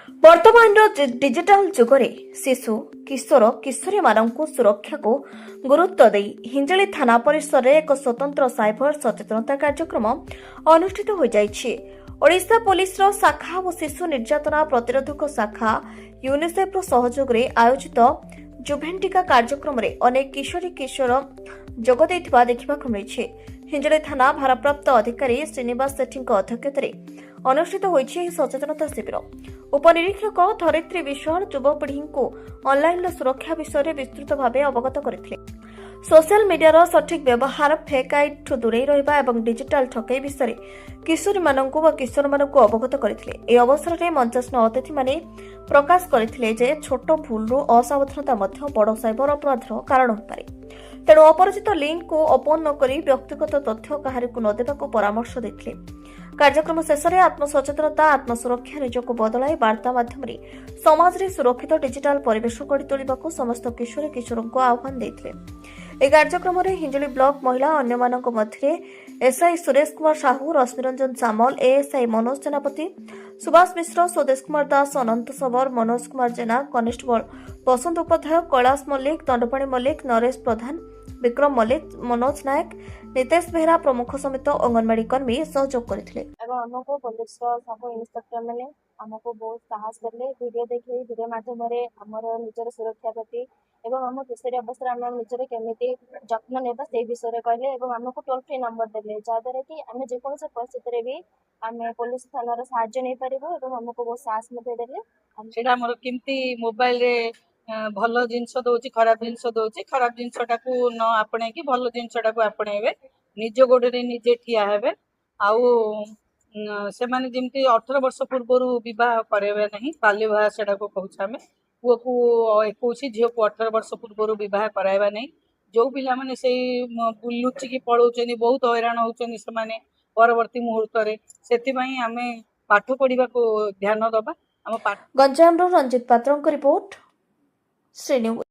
वर्तमान डिजिटल जुगरे शिशु किशोर किशोरी मानक सुरक्षा को गुरुत्व दे हिंजली थाना परिसर में एक स्वतंत्र साइबर सचेतनता कार्यक्रम अनुष्ठित हो जाइछि। ओडिशा पुलिस शाखा और शिशु निर्यातना प्रतिरोधक शाखा यूनिसेफ सहयोग में आयोजित जुभेंटिका कार्यक्रम में अनेक किशोरी किशोर जोग देखा मिली। हिंजली थाना भारप्राप्त अधिकारी श्रीनिवास सेठी अध्यक्षत अनुष्ठित होइछि सचेतनता शिविर। उपनिरीक्षक धरित्री विश्वाल युवपीढ़ी को ऑनलाइन सुरक्षा विषय विस्तृत भाव अवगत करथिले। सोशल मीडिया सठिक व्यवहार, फेक आईडी ठू दूरे रहिबा एवं डिजिटल ठकई विषय किशोरी मानकु व किशोर मानकु अवगत करथिले। ए अवसर में मंचस्थ अतिथि माने प्रकाश करथिले जे छोट भूलरू असावधानता मध्य बड़ साइबर अपराधर कारण होपारे। तेणु अपरिचित लिंक को ओपन न करी व्यक्तिगत तथ्य काहारिकु न देबाकु परामर्श देथिले। कार्यक्रम शेष में आत्मसचेतनता आत्मसुरक्षा निजक बदलाई वार्ता माध्यम समाज में सुरक्षित डिजिटाल परिवेश गढ़ी तोलिबाकु समस्त किशोरी किशोर को आह्वान देथिले। ए कार्यक्रम में हिंजली ब्लॉक महिला अन्य मानक मध्य एसआई सुरेश कुमार साहू, रश्मिरंजन सामल, एएसआई मनोज सेनापति, सुभाष मिश्र, स्वदेश कुमार दास, अनंत सबर, मनोज कुमार जेना, कनिष्ठबल बसंत उपाध्याय, कैलाश मल्लिक, दंडपाणी मल्लिक, नरेश प्रधान, विक्रम मल्लिक, मनोज नायक, नितेश बेहरा प्रमुख समेत अंगनवाड़ी कर्मी सहयोग करथिले। आमको पुलिस सब इन्स्पेक्टर मैंने आमको बहुत साहस कले वीडियो देखिए वीडियो माध्यम आमर निजर सुरक्षा प्रति एवं आम किशोरी अवस्था आम निजर केमी जत्न नेबा से विषय कहले आमको टोल फ्री नंबर देले जहाँद्वारा कि आम जेकोसी परिस्थिति भी आम पुलिस थाना साहाय्य नहीं पारू आमको बहुत साहस देले केमती मोबाइल रे भल जिनस दौर खराब जिनस दौर खराब जिनसा न आपणे कि भल जिनसा आपणे निज गोड़े निजे ठिया हेबे आउ से माने जमती 18 वर्ष पूर्व विवाह कराइबा नहीं बाल्य विवाह से कहूँ पुओ को 21 झील को 18 वर्ष पूर्व विवाह कराइबा नहीं। जो पिला माने से लुचिकी पलाउछन बहुत हैरान होउछन से माने परवर्ती मुहूर्त से आम पाठ पढ़ा को ध्यान दबा। गंजाम रंजित पात्र रिपोर्ट श्री न्यूज।